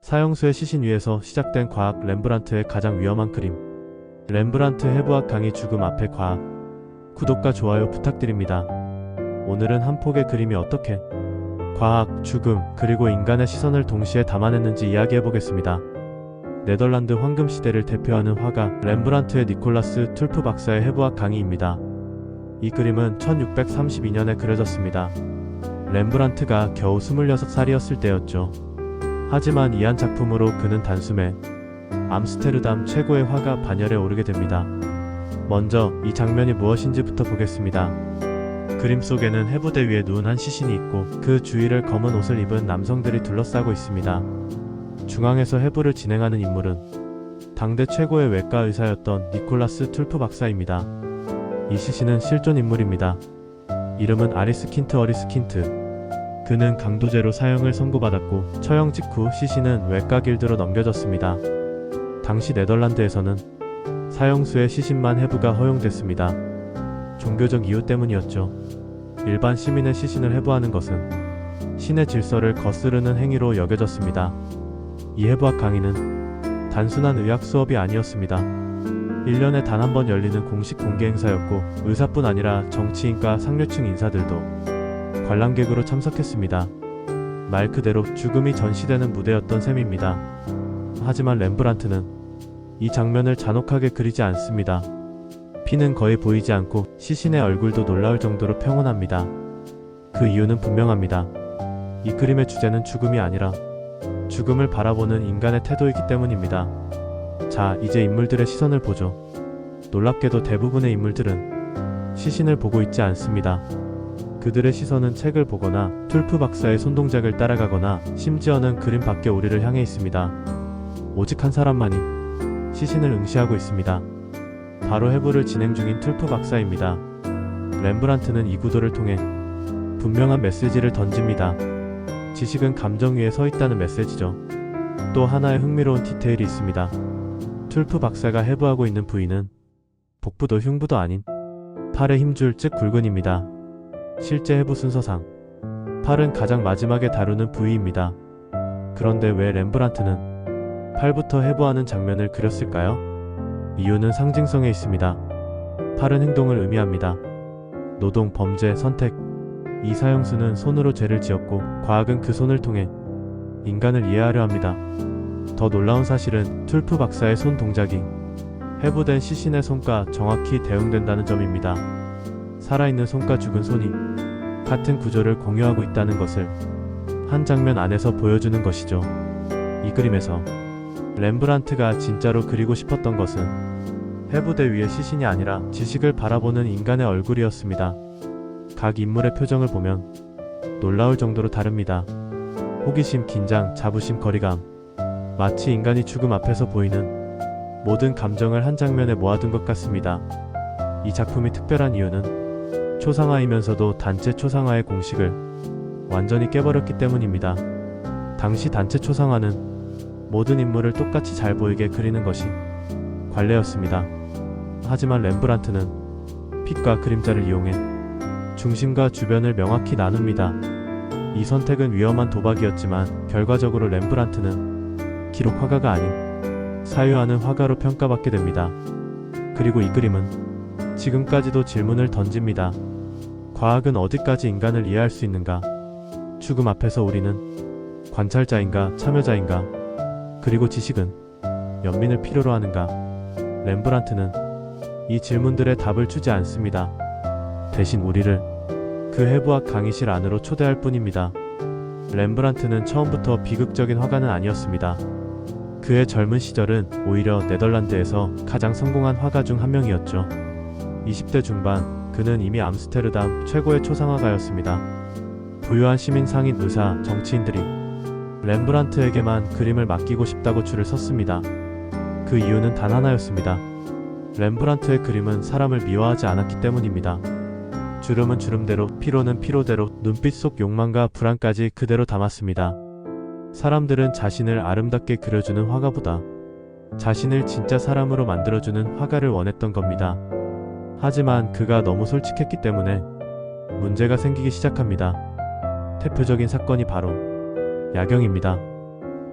사형수의 시신 위에서 시작된 과학. 렘브란트의 가장 위험한 그림. 렘브란트 해부학 강의. 죽음 앞에 과학. 구독과 좋아요 부탁드립니다. 오늘은 한 폭의 그림이 어떻게 과학, 죽음, 그리고 인간의 시선을 동시에 담아냈는지 이야기해보겠습니다. 네덜란드 황금시대를 대표하는 화가 렘브란트의 니콜라스 툴프 박사의 해부학 강의입니다. 이 그림은 1632년에 그려졌습니다. 렘브란트가 겨우 26살이었을 때였죠. 하지만 이 한 작품으로 그는 단숨에 암스테르담 최고의 화가 반열에 오르게 됩니다. 먼저 이 장면이 무엇인지부터 보겠습니다. 그림 속에는 해부대 위에 누운 한 시신이 있고 그 주위를 검은 옷을 입은 남성들이 둘러싸고 있습니다. 중앙에서 해부를 진행하는 인물은 당대 최고의 외과 의사였던 니콜라스 툴프 박사입니다. 이 시신은 실존 인물입니다. 이름은 아리스킨트 어리스킨트. 그는 강도죄로 사형을 선고받았고 처형 직후 시신은 외과 길드로 넘겨졌습니다. 당시 네덜란드에서는 사형수의 시신만 해부가 허용됐습니다. 종교적 이유 때문이었죠. 일반 시민의 시신을 해부하는 것은 신의 질서를 거스르는 행위로 여겨졌습니다. 이 해부학 강의는 단순한 의학 수업이 아니었습니다. 1년에 단 한 번 열리는 공식 공개 행사였고 의사뿐 아니라 정치인과 상류층 인사들도 관람객으로 참석했습니다. 말 그대로 죽음이 전시되는 무대였던 셈입니다. 하지만 렘브란트는 이 장면을 잔혹하게 그리지 않습니다. 피는 거의 보이지 않고 시신의 얼굴도 놀라울 정도로 평온합니다. 그 이유는 분명합니다. 이 그림의 주제는 죽음이 아니라 죽음을 바라보는 인간의 태도이기 때문입니다. 자, 이제 인물들의 시선을 보죠. 놀랍게도 대부분의 인물들은 시신을 보고 있지 않습니다. 그들의 시선은 책을 보거나 툴프 박사의 손동작을 따라가거나 심지어는 그림 밖의 우리를 향해 있습니다. 오직 한 사람만이 시신을 응시하고 있습니다. 바로 해부를 진행 중인 툴프 박사입니다. 렘브란트는 이 구도를 통해 분명한 메시지를 던집니다. 지식은 감정 위에 서 있다는 메시지죠. 또 하나의 흥미로운 디테일이 있습니다. 툴프 박사가 해부하고 있는 부위는 복부도 흉부도 아닌 팔의 힘줄 즉 굴근입니다. 실제 해부 순서상 팔은 가장 마지막에 다루는 부위입니다. 그런데 왜 렘브란트는 팔부터 해부하는 장면을 그렸을까요? 이유는 상징성에 있습니다. 팔은 행동을 의미합니다. 노동, 범죄, 선택. 이 사형수는 손으로 죄를 지었고 과학은 그 손을 통해 인간을 이해하려 합니다. 더 놀라운 사실은 툴프 박사의 손 동작이 해부된 시신의 손과 정확히 대응된다는 점입니다. 살아있는 손과 죽은 손이 같은 구조를 공유하고 있다는 것을 한 장면 안에서 보여주는 것이죠. 이 그림에서 렘브란트가 진짜로 그리고 싶었던 것은 해부대 위의 시신이 아니라 지식을 바라보는 인간의 얼굴이었습니다. 각 인물의 표정을 보면 놀라울 정도로 다릅니다. 호기심, 긴장, 자부심, 거리감. 마치 인간이 죽음 앞에서 보이는 모든 감정을 한 장면에 모아둔 것 같습니다. 이 작품이 특별한 이유는 초상화이면서도 단체 초상화의 공식을 완전히 깨버렸기 때문입니다. 당시 단체 초상화는 모든 인물을 똑같이 잘 보이게 그리는 것이 관례였습니다. 하지만 렘브란트는 빛과 그림자를 이용해 중심과 주변을 명확히 나눕니다. 이 선택은 위험한 도박이었지만 결과적으로 렘브란트는 기록 화가가 아닌 사유하는 화가로 평가받게 됩니다. 그리고 이 그림은 지금까지도 질문을 던집니다. 과학은 어디까지 인간을 이해할 수 있는가? 죽음 앞에서 우리는 관찰자인가 참여자인가? 그리고 지식은 연민을 필요로 하는가? 렘브란트는 이 질문들의 답을 주지 않습니다. 대신 우리를 그 해부학 강의실 안으로 초대할 뿐입니다. 렘브란트는 처음부터 비극적인 화가는 아니었습니다. 그의 젊은 시절은 오히려 네덜란드에서 가장 성공한 화가 중 한 명이었죠. 20대 중반 그는 이미 암스테르담 최고의 초상화가였습니다. 부유한 시민, 상인, 의사, 정치인들이 렘브란트에게만 그림을 맡기고 싶다고 줄을 섰습니다. 그 이유는 단 하나였습니다. 렘브란트의 그림은 사람을 미워하지 않았기 때문입니다. 주름은 주름대로, 피로는 피로대로, 눈빛 속 욕망과 불안까지 그대로 담았습니다. 사람들은 자신을 아름답게 그려주는 화가보다 자신을 진짜 사람으로 만들어주는 화가를 원했던 겁니다. 하지만 그가 너무 솔직했기 때문에 문제가 생기기 시작합니다. 대표적인 사건이 바로 야경입니다.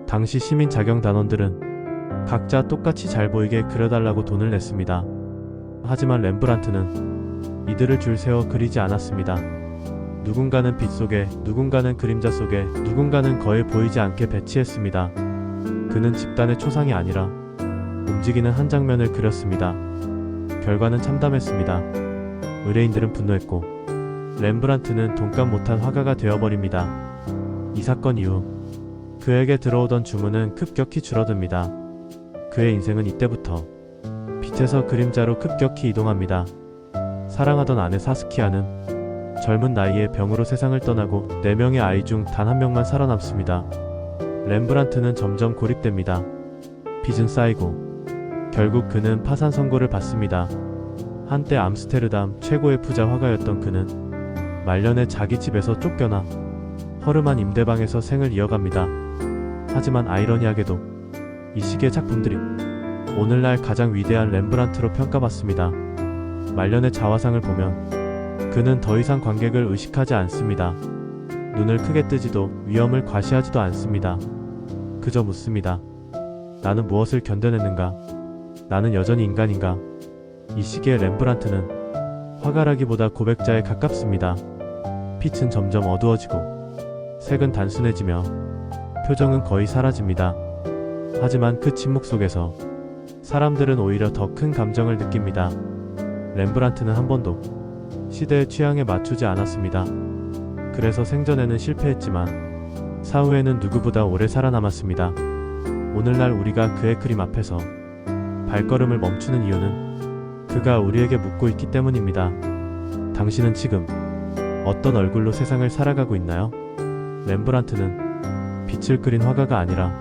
당시 시민 자경 단원들은 각자 똑같이 잘 보이게 그려달라고 돈을 냈습니다. 하지만 렘브란트는 이들을 줄 세워 그리지 않았습니다. 누군가는 빛 속에, 누군가는 그림자 속에, 누군가는 거의 보이지 않게 배치했습니다. 그는 집단의 초상이 아니라 움직이는 한 장면을 그렸습니다. 결과는 참담했습니다. 의뢰인들은 분노했고 렘브란트는 돈값 못한 화가가 되어버립니다. 이 사건 이후 그에게 들어오던 주문은 급격히 줄어듭니다. 그의 인생은 이때부터 빛에서 그림자로 급격히 이동합니다. 사랑하던 아내 사스키아는 젊은 나이에 병으로 세상을 떠나고 4명의 아이 중 단 한 명만 살아남습니다. 렘브란트는 점점 고립됩니다. 빚은 쌓이고 결국 그는 파산 선고를 받습니다. 한때 암스테르담 최고의 부자 화가였던 그는 말년에 자기 집에서 쫓겨나 허름한 임대방에서 생을 이어갑니다. 하지만 아이러니하게도 이 시기의 작품들이 오늘날 가장 위대한 렘브란트로 평가받습니다. 말년의 자화상을 보면 그는 더 이상 관객을 의식하지 않습니다. 눈을 크게 뜨지도 위험을 과시하지도 않습니다. 그저 묻습니다. 나는 무엇을 견뎌냈는가? 나는 여전히 인간인가? 이 시기의 렘브란트는 화가라기보다 고백자에 가깝습니다. 빛은 점점 어두워지고 색은 단순해지며 표정은 거의 사라집니다. 하지만 그 침묵 속에서 사람들은 오히려 더 큰 감정을 느낍니다. 렘브란트는 한 번도 시대의 취향에 맞추지 않았습니다. 그래서 생전에는 실패했지만 사후에는 누구보다 오래 살아남았습니다. 오늘날 우리가 그의 그림 앞에서 발걸음을 멈추는 이유는 그가 우리에게 묻고 있기 때문입니다. 당신은 지금 어떤 얼굴로 세상을 살아가고 있나요? 렘브란트는 빛을 그린 화가가 아니라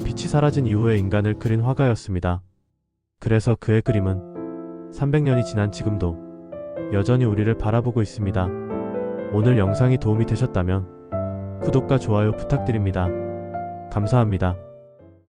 빛이 사라진 이후의 인간을 그린 화가였습니다. 그래서 그의 그림은 300년이 지난 지금도 여전히 우리를 바라보고 있습니다. 오늘 영상이 도움이 되셨다면 구독과 좋아요 부탁드립니다. 감사합니다.